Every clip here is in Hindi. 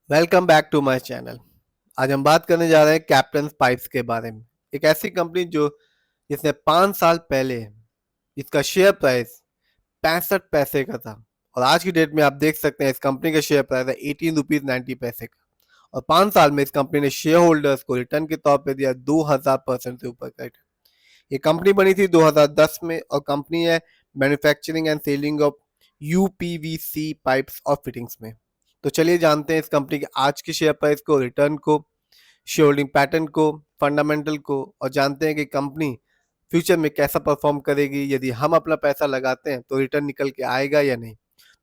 Welcome back to my channel. आज हम बात करने जा रहे हैं कैप्टन पाइप्स के बारे में। एक ऐसी कंपनी जो जिसने 5 साल पहले इसका शेयर प्राइस 65 पैसे का था और आज की डेट में आप देख सकते हैं इस कंपनी का शेयर प्राइस है 18 रुपीज 90 पैसे का। और 5 साल में इस कंपनी ने शेयर होल्डर्स को रिटर्न के तौर पे दिया 2000% से ऊपर का रिटर्न। ये कंपनी बनी थी 2010 में और कंपनी है manufacturing and selling of UPVC pipes और फिटिंग्स में। तो चलिए जानते हैं इस कंपनी के आज के शेयर प्राइस को, रिटर्न को, शेयर होल्डिंग पैटर्न को, फंडामेंटल को, और जानते हैं कि कंपनी फ्यूचर में कैसा परफॉर्म करेगी। यदि हम अपना पैसा लगाते हैं तो रिटर्न निकल के आएगा या नहीं।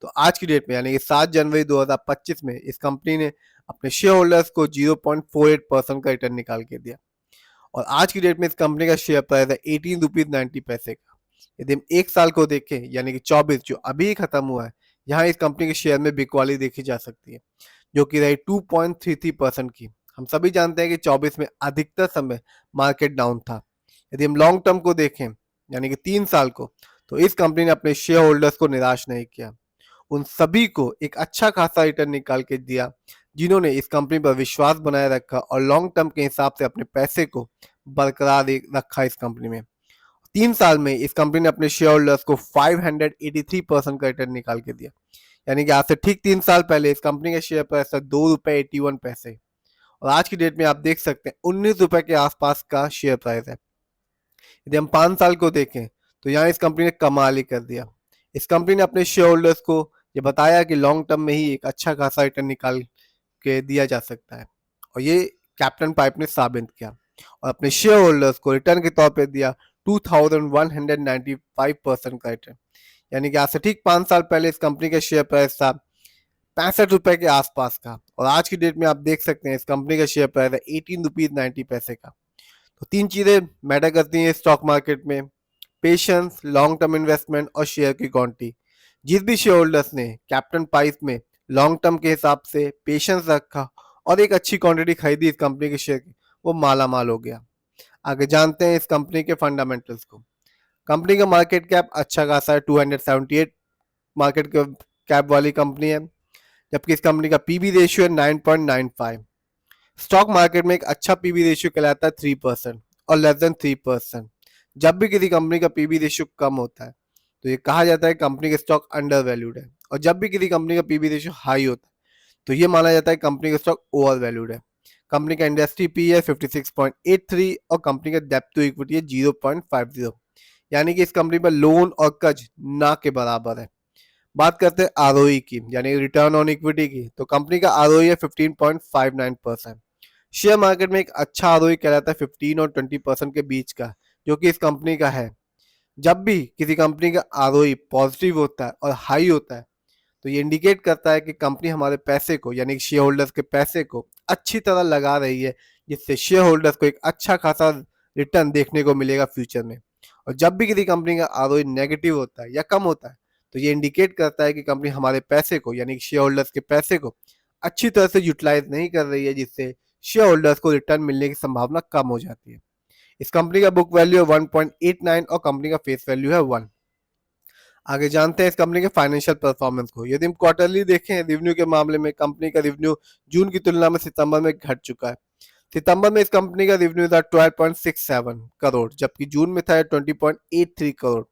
तो आज की डेट में यानी कि 7 जनवरी 2025 में इस कंपनी ने अपने शेयर होल्डर्स को 0.48% का रिटर्न निकाल के दिया और आज की डेट में इस कंपनी का शेयर प्राइस है 18 रुपीज 90 पैसे का। यदि हम एक साल को देखें यानी कि 24 जो अभी खत्म हुआ है, यहाँ इस कंपनी के शेयर में बिकवाली देखी जा सकती है जो कि रही 2.33% की। हम सभी जानते हैं कि 24 में अधिकतर समय मार्केट डाउन था। यदि हम लॉन्ग टर्म को देखें यानी कि 3 साल को, तो इस कंपनी ने अपने शेयर होल्डर्स को निराश नहीं किया। उन सभी को एक अच्छा खासा रिटर्न निकाल के दिया जिन्होंने इस कंपनी पर विश्वास बनाए रखा और लॉन्ग टर्म के हिसाब से अपने पैसे को बरकरार रखा इस कंपनी में। 3 साल में इस कंपनी ने अपने शेयर होल्डर्स को 583% का रिटर्न निकाल के दिया। यानी कि आज से ठीक 3 साल पहले इस कंपनी के शेयर प्राइस था 2 रुपए 81 पैसे और आज की डेट में आप देख सकते हैं 19 रुपए के आसपास का शेयर प्राइस है। यदि हम 5 साल को देखें तो यहाँ इस कंपनी ने कमाल ही कर दिया। इस कंपनी ने अपने शेयर होल्डर्स को ये बताया कि लॉन्ग टर्म में ही एक अच्छा खासा रिटर्न निकाल के दिया जा सकता है और ये कैप्टन पाइप ने साबित किया और अपने शेयर होल्डर्स को रिटर्न के तौर पे दिया 2195% का रिटर्न। यानी कि आज से ठीक 5 साल पहले इस कंपनी का शेयर प्राइस था 65 रुपए के आसपास का और आज की डेट में आप देख सकते हैं इस कंपनी का शेयर प्राइस है 18 रुपीज 90 पैसे का। तो तीन चीजें मैटर करती हैं स्टॉक मार्केट में: पेशेंस, लॉन्ग टर्म इन्वेस्टमेंट और शेयर की क्वांटिटी। जिस भी शेयर होल्डर्स ने कैप्टन पाइप में लॉन्ग टर्म के हिसाब से पेशेंस रखा और एक अच्छी क्वांटिटी खरीदी इस कंपनी के शेयर की, वो माला माल हो गया। आगे जानते हैं इस कंपनी के फंडामेंटल्स को। कंपनी का मार्केट कैप अच्छा खासा है, 278 मार्केट कैप वाली कंपनी है, जबकि इस कंपनी का पीबी रेशियो है 9.95। स्टॉक मार्केट में एक अच्छा पीबी रेशियो कहलाता है 3% और लेस देन 3%। जब भी किसी कंपनी का पीबी रेशियो कम होता है तो ये कहा जाता है कंपनी का स्टॉक अंडर वैल्यूड है और जब भी किसी कंपनी का पीबी रेशियो हाई होता है तो ये माना जाता है कंपनी का स्टॉक ओवर वैल्यूड है। कंपनी का इंडस्ट्री पी है 56.83 और कंपनी का डेप्थ टू इक्विटी है 0.50। यानी कि इस कंपनी पर लोन और कर्ज ना के बराबर है। बात करते हैं आरओई की यानी रिटर्न ऑन इक्विटी की, तो कंपनी का आरओई है 15.59%। शेयर मार्केट में एक अच्छा आरओई कहलाता है 15 और 20% के बीच का, जो कि इस कंपनी का है। जब भी किसी कंपनी का आरओई पॉजिटिव होता है और हाई होता है तो ये इंडिकेट करता है कि कंपनी हमारे पैसे को यानी शेयर होल्डर्स के पैसे को अच्छी तरह लगा रही है, जिससे शेयर होल्डर्स को एक अच्छा खासा रिटर्न देखने को मिलेगा फ्यूचर में। और जब भी किसी कंपनी का आरओई नेगेटिव होता है या कम होता है तो ये इंडिकेट करता है कि कंपनी हमारे पैसे को यानी शेयर होल्डर्स के पैसे को अच्छी तरह से यूटिलाइज नहीं कर रही है, जिससे शेयर होल्डर्स को रिटर्न मिलने की संभावना कम हो जाती है। इस कंपनी का बुक वैल्यू है 1.89 और कंपनी का फेस वैल्यू है 1। आगे जानते हैं इस कंपनी के फाइनेंशियल परफॉर्मेंस को। यदि हम क्वार्टरली देखें रेवेन्यू के मामले में, कंपनी का रेवेन्यू जून की तुलना में सितंबर में घट चुका है। सितंबर में इस कंपनी का रेवेन्यू था 12.67 करोड़, जबकि जून में था 20.83 करोड़।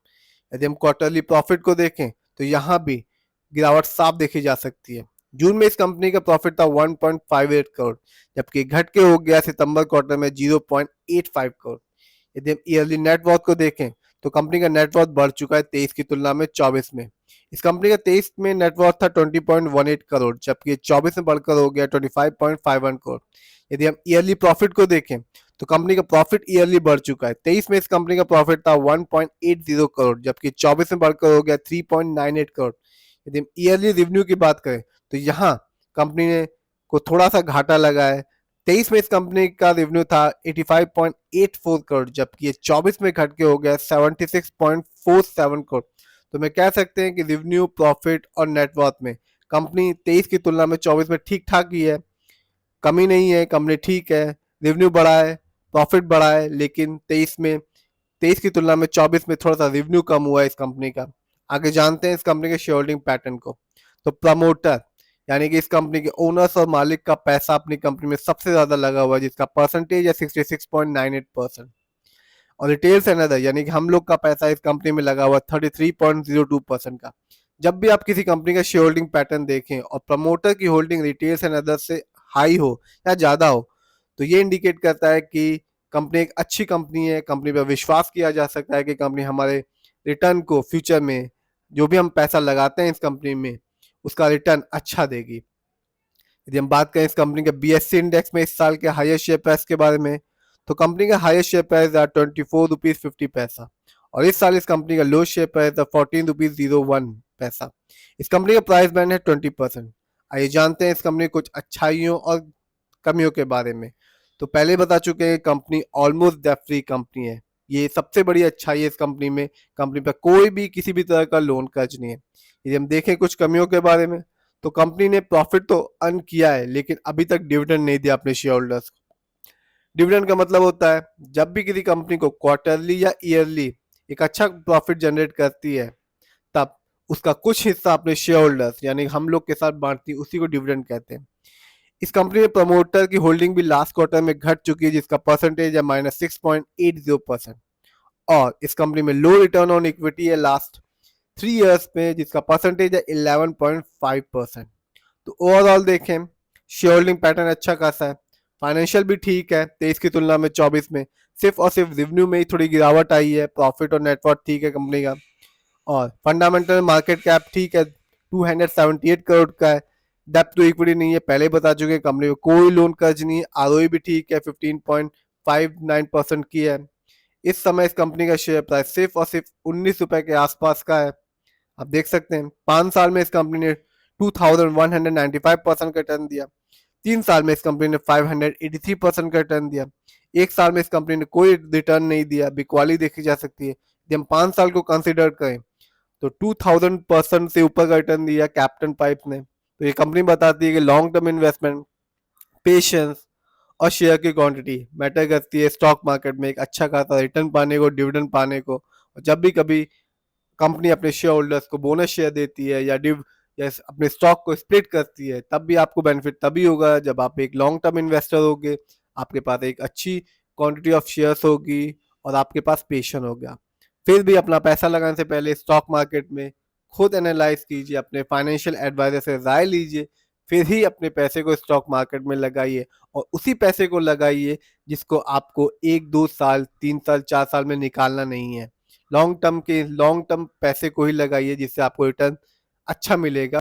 यदि हम क्वार्टरली प्रॉफिट को देखें तो यहाँ भी गिरावट साफ देखी जा सकती है। जून में इस कंपनी का प्रॉफिट था 1.58 करोड़, जबकि घट के हो गया सितंबर क्वार्टर में 0.85 करोड़। यदि हम ईयरली नेटवर्थ को देखें तो कंपनी का नेटवर्थ बढ़ चुका है 23 की तुलना में 24 में। इस कंपनी का 23 में नेटवर्थ था 20.18 करोड़, जबकि 24 में बढ़कर हो गया 25.51 करोड़। यदि हम ईयरली प्रॉफिट को देखें तो कंपनी का प्रॉफिट ईयरली बढ़ चुका है। 23 में इस कंपनी का प्रॉफिट था 1.80 करोड़, जबकि 24 में बढ़कर हो गया 3.98 करोड़। यदि हम ईयरली रेवेन्यू की बात करें तो यहाँ कंपनी ने को थोड़ा सा घाटा लगा है। 23 में इस कंपनी का रेवेन्यू था 85.84 करोड़, जबकि ये 24 में घट के हो गया 76.47 करोड़। तो मैं कह सकते हैं कि रेवेन्यू, प्रॉफिट और नेटवर्थ में कंपनी 23 की तुलना में 24 में ठीक ठाक ही है, कमी नहीं है, कंपनी ठीक है। रेवेन्यू बढ़ा है, प्रॉफिट बढ़ा है, लेकिन 23 की तुलना में 24 में थोड़ा सा रेवेन्यू कम हुआ है इस कंपनी का। आगे जानते हैं इस कंपनी के शेयर होल्डिंग पैटर्न को। तो प्रमोटर यानी कि इस कंपनी के ओनर्स और मालिक का पैसा अपनी कंपनी में सबसे ज्यादा लगा हुआ है, जिसका परसेंटेज है 66.98%। और रिटेल्स एंड अदर यानी कि हम लोग का पैसा इस कंपनी में लगा हुआ 33.02% का। जब भी आप किसी कंपनी का शेयर होल्डिंग पैटर्न देखें और प्रमोटर की होल्डिंग रिटेल्स एंड अदर से हाई हो या ज्यादा हो, तो ये इंडिकेट करता है कि कंपनी एक अच्छी कंपनी है, कंपनी पर विश्वास किया जा सकता है कि कंपनी हमारे रिटर्न को फ्यूचर में जो भी हम पैसा लगाते हैं इस कंपनी में उसका रिटर्न अच्छा देगी। यदि हम बात करें इस कंपनी के BSE इंडेक्स में इस साल के हाईएस्ट शेयर प्राइस के बारे में, तो कंपनी का हाईएस्ट शेयर प्राइस है 24 रुपीज 50 पैसा, और इस साल इस कंपनी का लो शेयर प्राइस है 14 रुपीज 01 पैसा। इस कंपनी का प्राइस बैंड है 20%। आइए जानते हैं इस कंपनी कुछ अच्छाइयों और कमियों के बारे में। तो पहले बता चुके हैं company almost debt free company है, ये सबसे बड़ी अच्छाई है इस कंपनी में। कंपनी पर कोई भी किसी भी तरह का लोन कर्ज नहीं है। यदि हम देखें कुछ कमियों के बारे में, तो कंपनी ने प्रॉफिट तो अर्न किया है लेकिन अभी तक डिविडेंड नहीं दिया अपने शेयर होल्डर्स को। डिविडेंड का मतलब होता है जब भी किसी कंपनी को क्वार्टरली या ईयरली एक अच्छा प्रॉफिट जनरेट करती है, तब उसका कुछ हिस्सा अपने शेयर होल्डर्स यानी हम लोग के साथ बांटती है, उसी को डिविडेंड कहते हैं। इस कंपनी में प्रमोटर की होल्डिंग भी लास्ट क्वार्टर में घट चुकी है, जिसका परसेंटेज है -6.80%। और इस कंपनी में लो रिटर्न ऑन इक्विटी है लास्ट 3 इयर्स में, जिसका परसेंटेज है 11.5%। तो ओवरऑल देखें शेयर होल्डिंग पैटर्न अच्छा खासा है, फाइनेंशियल भी ठीक है 23 की तुलना में 24 में। सिर्फ और सिर्फ रेवेन्यू में ही थोड़ी गिरावट आई है, प्रॉफिट और नेटवर्थ ठीक है कंपनी का। और फंडामेंटल मार्केट कैप ठीक है 278 करोड़ का है। डेप्ट टू इक्विटी नहीं है, पहले बता चुके हैं कंपनी को कोई लोन कर्ज नहीं है। आरओई भी ठीक है 15.59% की है। इस समय इस कंपनी का शेयर प्राइस सिर्फ और सिर्फ 19 रुपए के आसपास का है। आप देख सकते हैं 5 साल में इस कंपनी ने 2195% का रिटर्न दिया, 3 साल में इस कंपनी ने 583% का रिटर्न दिया, 1 साल में इस कंपनी ने कोई रिटर्न नहीं दिया। बिकवाली देखी जा सकती है। यदि हम 5 साल को कंसिडर करें तो 2000% से ऊपर का रिटर्न दिया कैप्टन पाइप ने। तो ये कंपनी बताती है कि लॉन्ग टर्म इन्वेस्टमेंट, पेशेंस और शेयर की क्वांटिटी मैटर करती है स्टॉक मार्केट में एक अच्छा खासा रिटर्न पाने को, डिविडेंड पाने को। और जब भी कभी कंपनी अपने शेयर होल्डर्स को बोनस शेयर देती है या अपने स्टॉक को स्प्लिट करती है, तब भी आपको बेनिफिट तभी होगा जब आप एक लॉन्ग टर्म इन्वेस्टर होगे, आपके पास एक अच्छी क्वांटिटी ऑफ शेयर्स होगी और आपके पास पेशेंस होगा। फिर भी अपना पैसा लगाने से पहले स्टॉक मार्केट में खुद एनालाइज कीजिए, अपने फाइनेंशियल एडवाइजर से राय लीजिए, फिर ही अपने पैसे को स्टॉक मार्केट में लगाइए। और उसी पैसे को लगाइए जिसको आपको 1 2 साल 3 साल 4 साल में निकालना नहीं है। लॉन्ग टर्म पैसे को ही लगाइए जिससे आपको रिटर्न अच्छा मिलेगा।